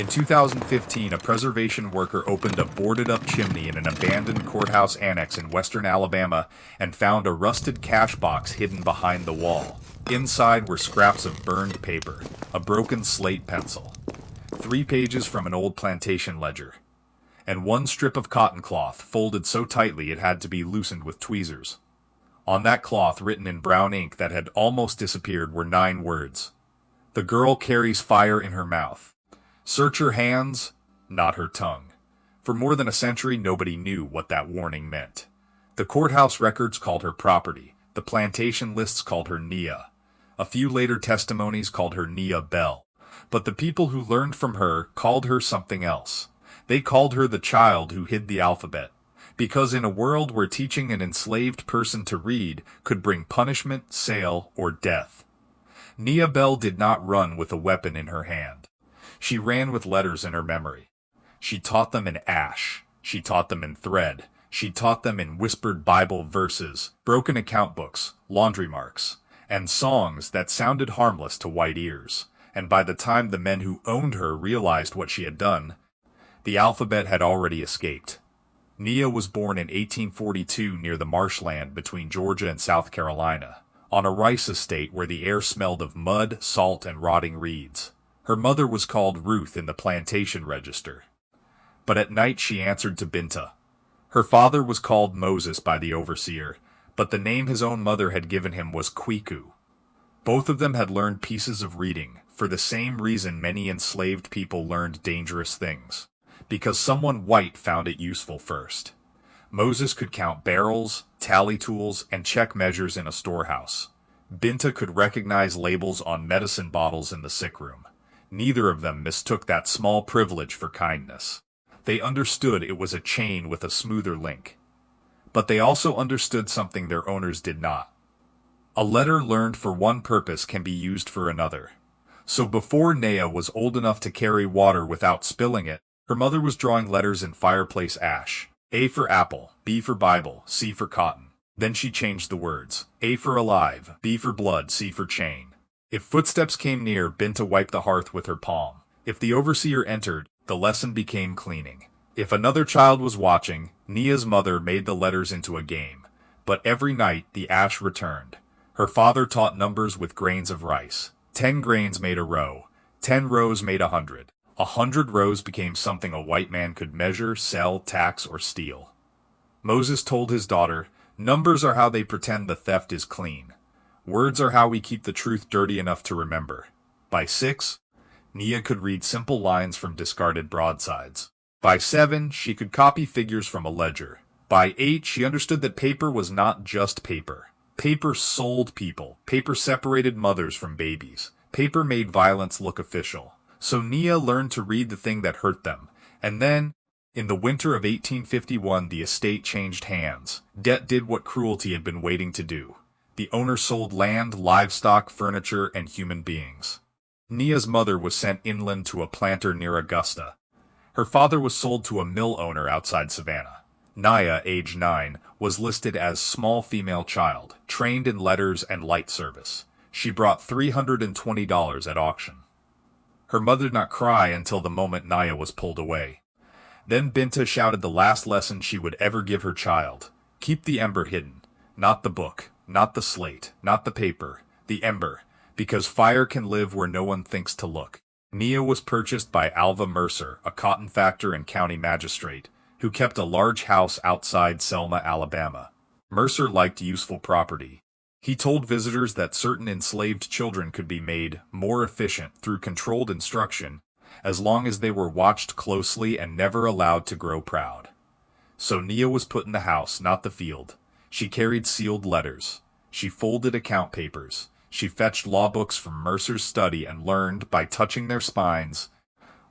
In 2015, a preservation worker opened a boarded-up chimney in an abandoned courthouse annex in western Alabama and found a rusted cash box hidden behind the wall. Inside were scraps of burned paper, a broken slate pencil, 3 pages from an old plantation ledger, and 1 strip of cotton cloth folded so tightly it had to be loosened with tweezers. On that cloth, written in brown ink that had almost disappeared, were 9 words. "The girl carries fire in her mouth. Search her hands, not her tongue." For more than a century, nobody knew what that warning meant. The courthouse records called her property. The plantation lists called her Nia. A few later testimonies called her Nia Bell. But the people who learned from her called her something else. They called her the child who hid the alphabet. Because in a world where teaching an enslaved person to read could bring punishment, sale, or death, Nia Bell did not run with a weapon in her hand. She ran with letters in her memory. She taught them in ash. She taught them in thread. She taught them in whispered Bible verses, broken account books, laundry marks, and songs that sounded harmless to white ears. And by the time the men who owned her realized what she had done, the alphabet had already escaped. Nia was born in 1842 near the marshland between Georgia and South Carolina, on a rice estate where the air smelled of mud, salt, and rotting reeds. Her mother was called Ruth in the plantation register, but at night she answered to Binta. Her father was called Moses by the overseer, but the name his own mother had given him was Kwiku. Both of them had learned pieces of reading, for the same reason many enslaved people learned dangerous things, because someone white found it useful first. Moses could count barrels, tally tools, and check measures in a storehouse. Binta could recognize labels on medicine bottles in the sick room. Neither of them mistook that small privilege for kindness. They understood it was a chain with a smoother link. But they also understood something their owners did not. A letter learned for one purpose can be used for another. So before Nia was old enough to carry water without spilling it, her mother was drawing letters in fireplace ash. A for apple, B for Bible, C for cotton. Then she changed the words. A for alive, B for blood, C for chain. If footsteps came near, Binta wiped the hearth with her palm. If the overseer entered, the lesson became cleaning. If another child was watching, Nia's mother made the letters into a game. But every night, the ash returned. Her father taught numbers with grains of rice. 10 grains made a row. 10 rows made 100. 100 rows became something a white man could measure, sell, tax, or steal. Moses told his daughter, "Numbers are how they pretend the theft is clean. Words are how we keep the truth dirty enough to remember." By 6, Nia could read simple lines from discarded broadsides. By 7, she could copy figures from a ledger. By 8, she understood that paper was not just paper. Paper sold people. Paper separated mothers from babies. Paper made violence look official. So Nia learned to read the thing that hurt them. And then, in the winter of 1851, the estate changed hands. Debt did what cruelty had been waiting to do. The owner sold land, livestock, furniture, and human beings. Nia's mother was sent inland to a planter near Augusta. Her father was sold to a mill owner outside Savannah. Nia, age 9, was listed as small female child, trained in letters and light service. She brought $320 at auction. Her mother did not cry until the moment Nia was pulled away. Then Binta shouted the last lesson she would ever give her child. Keep the ember hidden, not the book. Not the slate, not the paper, the ember, because fire can live where no one thinks to look. Nia was purchased by Alva Mercer, a cotton factor and county magistrate, who kept a large house outside Selma, Alabama. Mercer liked useful property. He told visitors that certain enslaved children could be made more efficient through controlled instruction, as long as they were watched closely and never allowed to grow proud. So Nia was put in the house, not the field. She carried sealed letters. She folded account papers. She fetched law books from Mercer's study and learned, by touching their spines,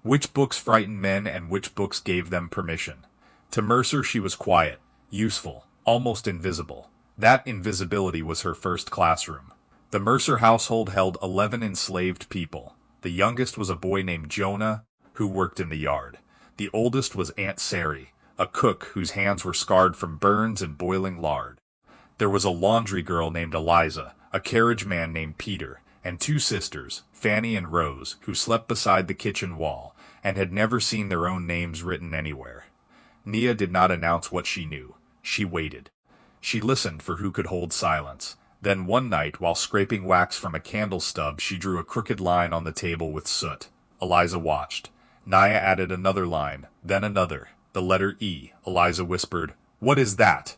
which books frightened men and which books gave them permission. To Mercer she was quiet, useful, almost invisible. That invisibility was her first classroom. The Mercer household held 11 enslaved people. The youngest was a boy named Jonah, who worked in the yard. The oldest was Aunt Sari, a cook whose hands were scarred from burns and boiling lard. There was a laundry girl named Eliza, a carriage man named Peter, and two sisters, Fanny and Rose, who slept beside the kitchen wall and had never seen their own names written anywhere. Nia did not announce what she knew. She waited. She listened for who could hold silence. Then one night, while scraping wax from a candle stub, she drew a crooked line on the table with soot. Eliza watched. Nia added another line, then another. The letter E. Eliza whispered, "What is that?"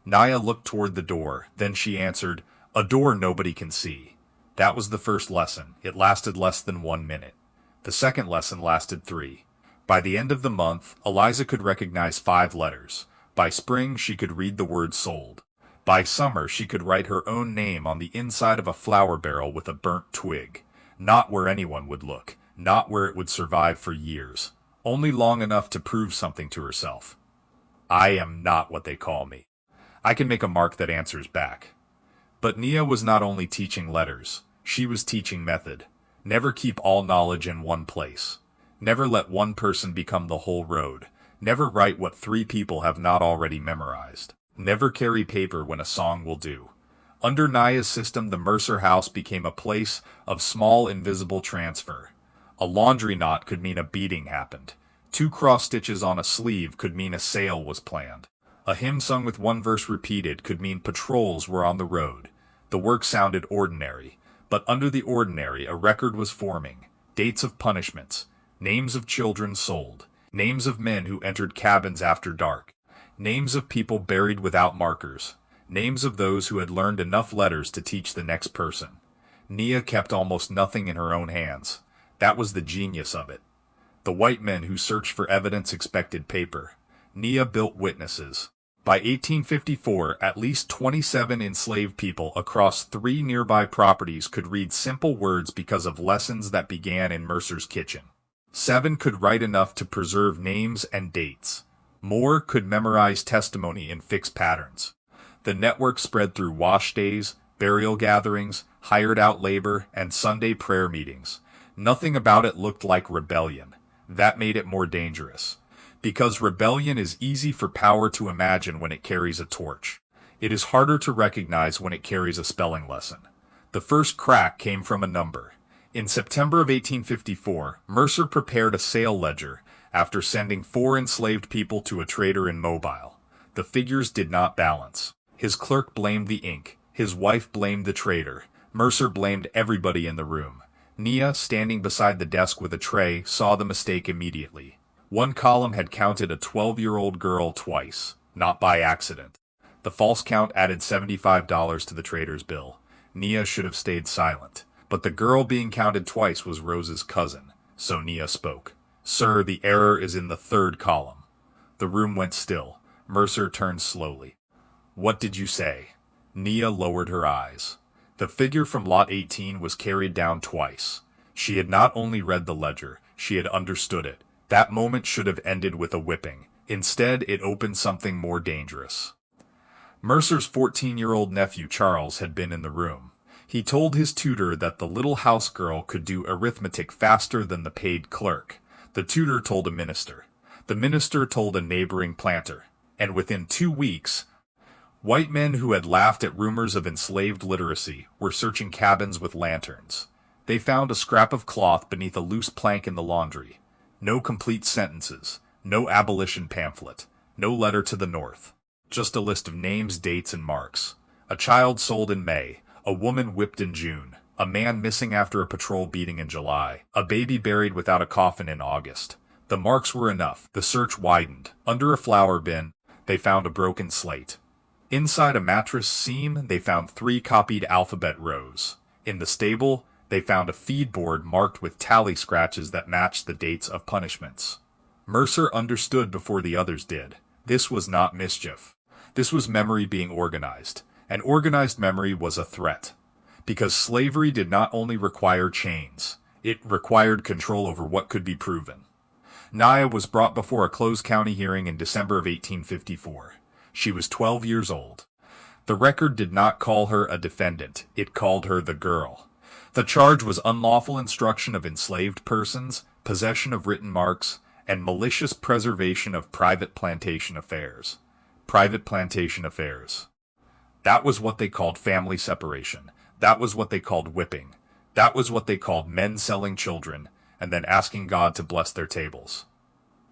Nia looked toward the door. Then she answered, "A door nobody can see." That was the first lesson. It lasted less than 1 minute. The second lesson lasted 3. By the end of the month, Eliza could recognize 5 letters. By spring, she could read the word sold. By summer, she could write her own name on the inside of a flour barrel with a burnt twig. Not where anyone would look. Not where it would survive for years. Only long enough to prove something to herself. I am not what they call me. I can make a mark that answers back. But Nia was not only teaching letters. She was teaching method. Never keep all knowledge in one place. Never let one person become the whole road. Never write what 3 people have not already memorized. Never carry paper when a song will do. Under Nia's system, the Mercer house became a place of small invisible transfer. A laundry knot could mean a beating happened. 2 cross stitches on a sleeve could mean a sale was planned. A hymn sung with 1 verse repeated could mean patrols were on the road. The work sounded ordinary, but under the ordinary a record was forming. Dates of punishments, names of children sold, names of men who entered cabins after dark, names of people buried without markers, names of those who had learned enough letters to teach the next person. Nia kept almost nothing in her own hands. That was the genius of it. The white men who searched for evidence expected paper. Nia built witnesses. By 1854, at least 27 enslaved people across 3 nearby properties could read simple words because of lessons that began in Mercer's kitchen. 7 could write enough to preserve names and dates. More could memorize testimony in fixed patterns. The network spread through wash days, burial gatherings, hired-out labor, and Sunday prayer meetings. Nothing about it looked like rebellion. That made it more dangerous. Because rebellion is easy for power to imagine when it carries a torch. It is harder to recognize when it carries a spelling lesson. The first crack came from a number. In September of 1854, Mercer prepared a sale ledger after sending 4 enslaved people to a trader in Mobile. The figures did not balance. His clerk blamed the ink. His wife blamed the trader. Mercer blamed everybody in the room. Nia, standing beside the desk with a tray, saw the mistake immediately. 1 column had counted a 12-year-old girl twice, not by accident. The false count added $75 to the trader's bill. Nia should have stayed silent. But the girl being counted twice was Rose's cousin, so Nia spoke. "Sir, the error is in the 3rd column." The room went still. Mercer turned slowly. "What did you say?" Nia lowered her eyes. The figure from lot 18 was carried down twice. She had not only read the ledger, she had understood it. That moment should have ended with a whipping. Instead, it opened something more dangerous. Mercer's 14-year-old nephew Charles had been in the room. He told his tutor that the little house girl could do arithmetic faster than the paid clerk. The tutor told a minister. The minister told a neighboring planter. And within 2 weeks, white men who had laughed at rumors of enslaved literacy were searching cabins with lanterns. They found a scrap of cloth beneath a loose plank in the laundry. No complete sentences, no abolition pamphlet, no letter to the North. Just a list of names, dates, and marks. A child sold in May, a woman whipped in June, a man missing after a patrol beating in July, a baby buried without a coffin in August. The marks were enough. The search widened. Under a flour bin, they found a broken slate. Inside a mattress seam, they found 3 copied alphabet rows. In the stable, they found a feed board marked with tally scratches that matched the dates of punishments. Mercer understood before the others did. This was not mischief. This was memory being organized. And organized memory was a threat. Because slavery did not only require chains, it required control over what could be proven. Nia was brought before a closed county hearing in December of 1854. She was 12 years old. The record did not call her a defendant. It called her the girl. The charge was unlawful instruction of enslaved persons, possession of written marks, and malicious preservation of private plantation affairs. Private plantation affairs. That was what they called family separation. That was what they called whipping. That was what they called men selling children, and then asking God to bless their tables.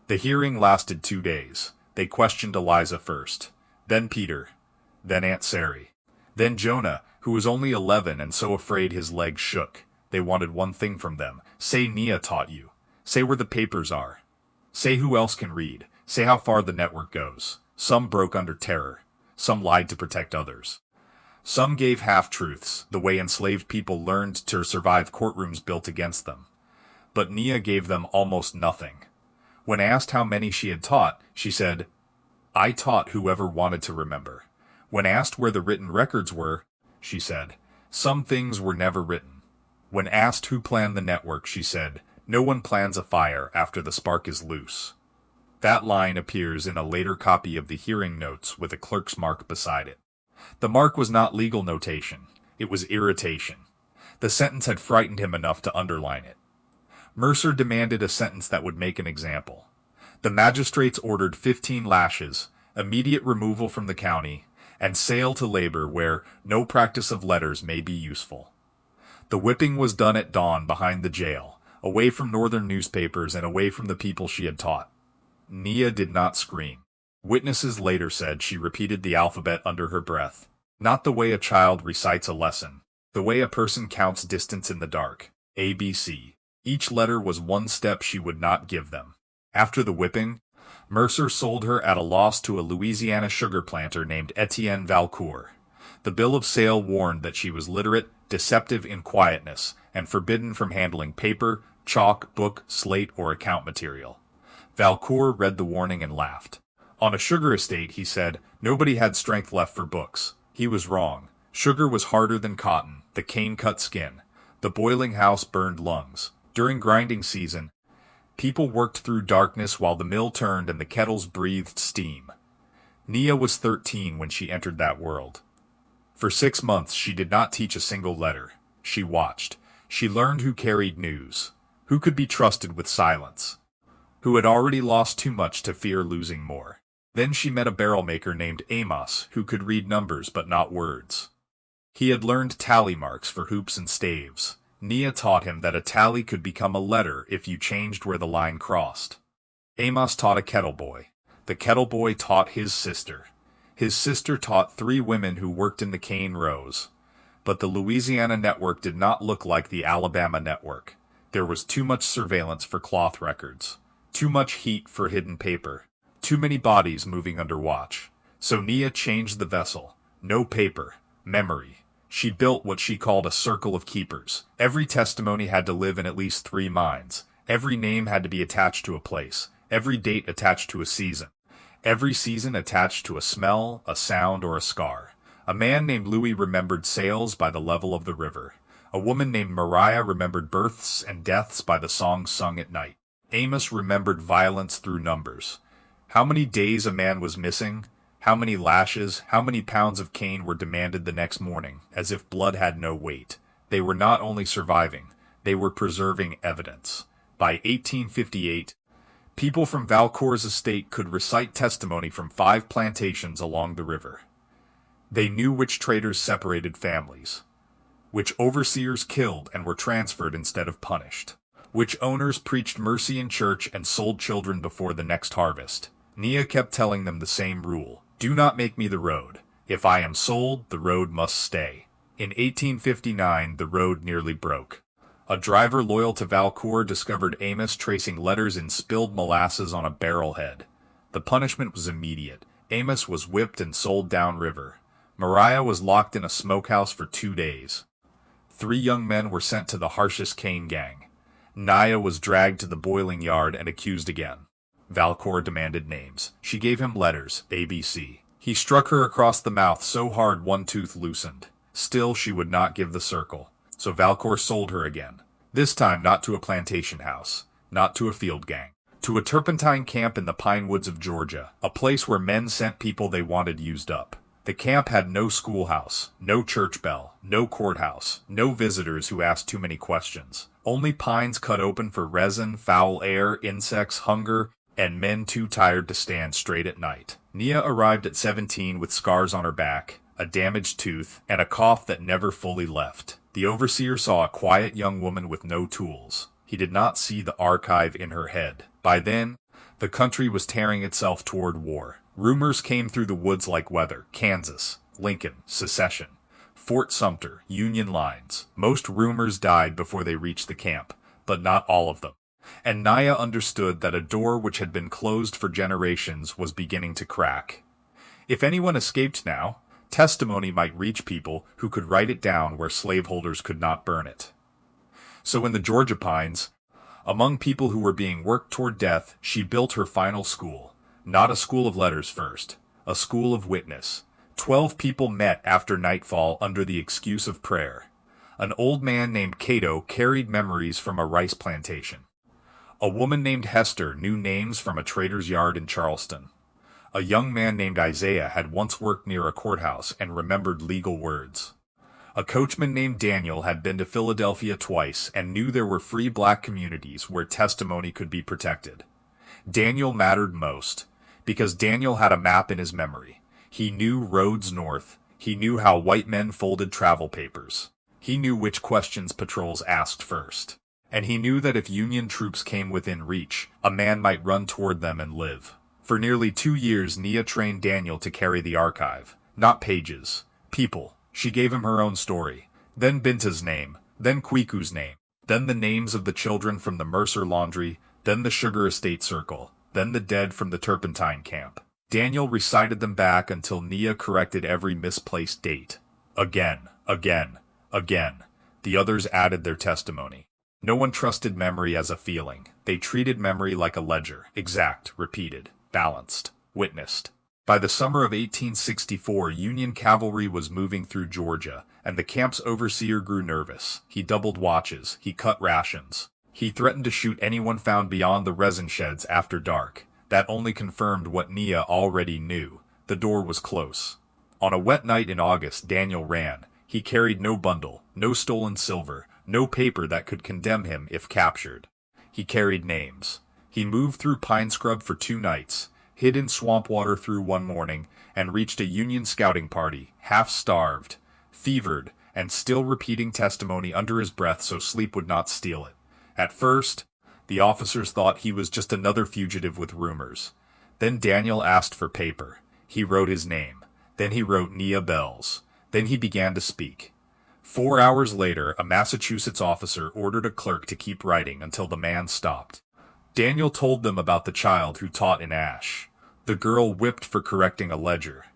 The hearing lasted 2 days. They questioned Eliza first, then Peter, then Aunt Sari, then Jonah, who was only 11 and so afraid his legs shook. They wanted one thing from them. Say Nia taught you. Say where the papers are. Say who else can read. Say how far the network goes. Some broke under terror. Some lied to protect others. Some gave half-truths, the way enslaved people learned to survive courtrooms built against them. But Nia gave them almost nothing. When asked how many she had taught, she said, "I taught whoever wanted to remember." When asked where the written records were, she said, "Some things were never written." When asked who planned the network, she said, "No one plans a fire after the spark is loose." That line appears in a later copy of the hearing notes with a clerk's mark beside it. The mark was not legal notation. It was irritation. The sentence had frightened him enough to underline it. Mercer demanded a sentence that would make an example. The magistrates ordered 15 lashes, immediate removal from the county, and sale to labor where no practice of letters may be useful. The whipping was done at dawn behind the jail, away from northern newspapers and away from the people she had taught. Nia did not scream. Witnesses later said she repeated the alphabet under her breath. Not the way a child recites a lesson, the way a person counts distance in the dark. ABC. Each letter was one step she would not give them. After the whipping, Mercer sold her at a loss to a Louisiana sugar planter named Etienne Valcour. The bill of sale warned that she was literate, deceptive in quietness, and forbidden from handling paper, chalk, book, slate, or account material. Valcour read the warning and laughed. On a sugar estate, he said, nobody had strength left for books. He was wrong. Sugar was harder than cotton. The cane cut skin. The boiling house burned lungs. During grinding season, people worked through darkness while the mill turned and the kettles breathed steam. Nia was 13 when she entered that world. For 6 months, she did not teach a single letter. She watched. She learned who carried news, who could be trusted with silence, who had already lost too much to fear losing more. Then she met a barrel maker named Amos, who could read numbers but not words. He had learned tally marks for hoops and staves. Nia taught him that a tally could become a letter if you changed where the line crossed. Amos taught a kettle boy. The kettle boy taught his sister. His sister taught 3 women who worked in the cane rows. But the Louisiana network did not look like the Alabama network. There was too much surveillance for cloth records, too much heat for hidden paper, too many bodies moving under watch. So Nia changed the vessel. No paper, memory. She built what she called a circle of keepers. Every testimony had to live in at least 3 minds. Every name had to be attached to a place. Every date attached to a season. Every season attached to a smell, a sound, or a scar. A man named Louis remembered sails by the level of the river. A woman named Mariah remembered births and deaths by the songs sung at night. Amos remembered violence through numbers. How many days a man was missing, how many lashes, how many pounds of cane were demanded the next morning, as if blood had no weight. They were not only surviving, they were preserving evidence. By 1858, people from Valcour's estate could recite testimony from 5 plantations along the river. They knew which traders separated families, which overseers killed and were transferred instead of punished, which owners preached mercy in church and sold children before the next harvest. Nia kept telling them the same rule. Do not make me the road. If I am sold, the road must stay. In 1859, the road nearly broke. A driver loyal to Valcour discovered Amos tracing letters in spilled molasses on a barrel head. The punishment was immediate. Amos was whipped and sold downriver. Mariah was locked in a smokehouse for 2 days. 3 young men were sent to the harshest cane gang. Nia was dragged to the boiling yard and accused again. Valcour demanded names. She gave him letters, ABC. He struck her across the mouth so hard one tooth loosened. Still, she would not give the circle. So Valcour sold her again. This time not to a plantation house, not to a field gang, to a turpentine camp in the pine woods of Georgia, a place where men sent people they wanted used up. The camp had no schoolhouse, no church bell, no courthouse, no visitors who asked too many questions. Only pines cut open for resin, foul air, insects, hunger, and men too tired to stand straight at night. Nia arrived at 17 with scars on her back, a damaged tooth, and a cough that never fully left. The overseer saw a quiet young woman with no tools. He did not see the archive in her head. By then, the country was tearing itself toward war. Rumors came through the woods like weather. Kansas, Lincoln, secession, Fort Sumter, Union lines. Most rumors died before they reached the camp, but not all of them. And Nia understood that a door which had been closed for generations was beginning to crack. If anyone escaped now, testimony might reach people who could write it down where slaveholders could not burn it. So in the Georgia pines, among people who were being worked toward death, she built her final school. Not a school of letters first, a school of witness. 12 people met after nightfall under the excuse of prayer. An old man named Cato carried memories from a rice plantation. A woman named Hester knew names from a trader's yard in Charleston. A young man named Isaiah had once worked near a courthouse and remembered legal words. A coachman named Daniel had been to Philadelphia twice and knew there were free black communities where testimony could be protected. Daniel mattered most, because Daniel had a map in his memory. He knew roads north. He knew how white men folded travel papers. He knew which questions patrols asked first. And he knew that if Union troops came within reach, a man might run toward them and live. For nearly 2 years, Nia trained Daniel to carry the archive. Not pages. People. She gave him her own story. Then Binta's name. Then Kwiku's name. Then the names of the children from the Mercer Laundry. Then the Sugar Estate Circle. Then the dead from the Turpentine Camp. Daniel recited them back until Nia corrected every misplaced date. Again, again, again. The others added their testimony. No one trusted memory as a feeling. They treated memory like a ledger. Exact, repeated, balanced, witnessed. By the summer of 1864, Union cavalry was moving through Georgia, and the camp's overseer grew nervous. He doubled watches. He cut rations. He threatened to shoot anyone found beyond the resin sheds after dark. That only confirmed what Nia already knew. The door was close. On a wet night in August, Daniel ran. He carried no bundle, no stolen silver, no paper that could condemn him if captured. He carried names. He moved through pine scrub for 2 nights, hid in swamp water through one morning, and reached a Union scouting party, half-starved, fevered, and still repeating testimony under his breath so sleep would not steal it. At first, the officers thought he was just another fugitive with rumors. Then Daniel asked for paper. He wrote his name. Then he wrote Nia Bell's. Then he began to speak. 4 hours later, a Massachusetts officer ordered a clerk to keep writing until the man stopped. Daniel told them about the child who taught in Ash, the girl whipped for correcting a ledger,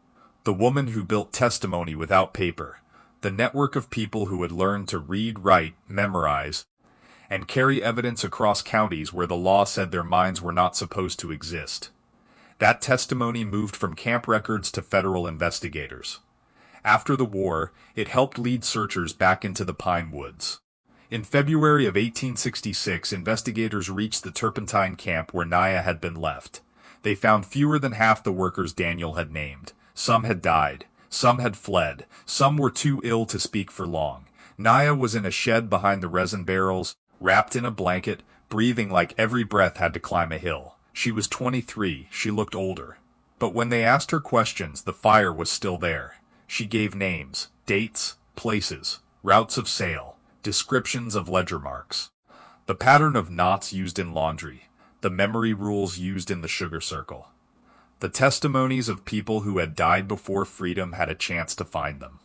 the woman who built testimony without paper, the network of people who had learned to read, write, memorize, and carry evidence across counties where the law said their minds were not supposed to exist. That testimony moved from camp records to federal investigators. After the war, it helped lead searchers back into the pine woods. In February of 1866, investigators reached the Turpentine Camp where Nia had been left. They found fewer than half the workers Daniel had named. Some had died. Some had fled. Some were too ill to speak for long. Nia was in a shed behind the resin barrels, wrapped in a blanket, breathing like every breath had to climb a hill. She was 23. She looked older. But when they asked her questions, the fire was still there. She gave names, dates, places, routes of sale, descriptions of ledger marks, the pattern of knots used in laundry, the memory rules used in the sugar circle. The testimonies of people who had died before freedom had a chance to find them.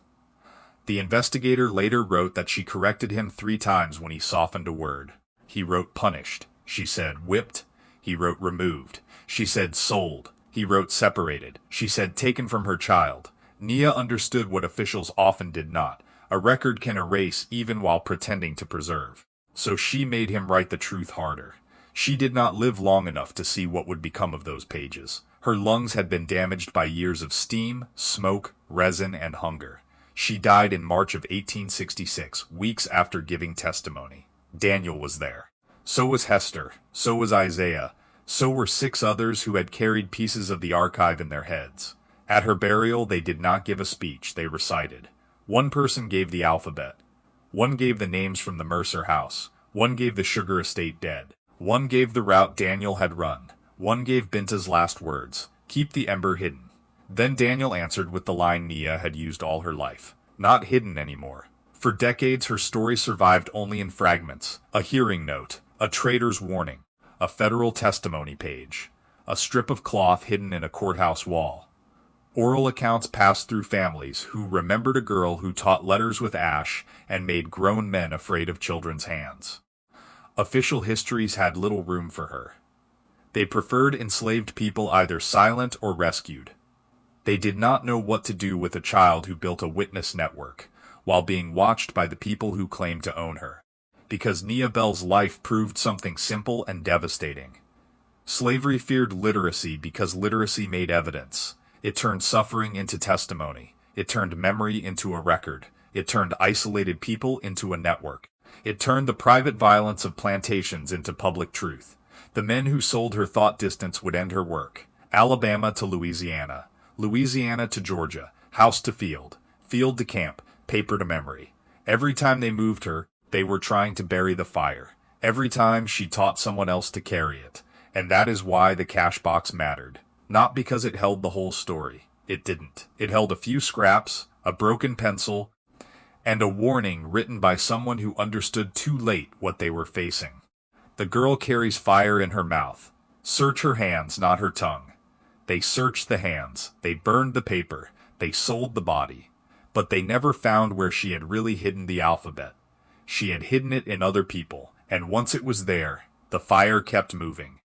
The investigator later wrote that she corrected him 3 times when he softened a word. He wrote punished. She said whipped. He wrote removed. She said sold. He wrote separated. She said taken from her child. Nia understood what officials often did not. A record can erase even while pretending to preserve. So she made him write the truth harder. She did not live long enough to see what would become of those pages. Her lungs had been damaged by years of steam, smoke, resin, and hunger. She died in March of 1866, weeks after giving testimony. Daniel was there. So was Hester. So was Isaiah. So were 6 others who had carried pieces of the archive in their heads. At her burial, they did not give a speech, they recited. One person gave the alphabet. One gave the names from the Mercer house. One gave the Sugar Estate dead. One gave the route Daniel had run. One gave Binta's last words, keep the ember hidden. Then Daniel answered with the line Nia had used all her life. Not hidden anymore. For decades, her story survived only in fragments: a hearing note, a traitor's warning, a federal testimony page, a strip of cloth hidden in a courthouse wall. Oral accounts passed through families who remembered a girl who taught letters with ash and made grown men afraid of children's hands. Official histories had little room for her. They preferred enslaved people either silent or rescued. They did not know what to do with a child who built a witness network, while being watched by the people who claimed to own her. Because Nia Bell's life proved something simple and devastating. Slavery feared literacy because literacy made evidence. It turned suffering into testimony. It turned memory into a record. It turned isolated people into a network. It turned the private violence of plantations into public truth. The men who sold her thought distance would end her work. Alabama to Louisiana, Louisiana to Georgia, house to field, field to camp, paper to memory. Every time they moved her, they were trying to bury the fire. Every time she taught someone else to carry it. And that is why the cash box mattered. Not because it held the whole story. It didn't. It held a few scraps, a broken pencil, and a warning written by someone who understood too late what they were facing. The girl carries fire in her mouth. Search her hands, not her tongue. They searched the hands. They burned the paper. They sold the body. But they never found where she had really hidden the alphabet. She had hidden it in other people, and once it was there, the fire kept moving.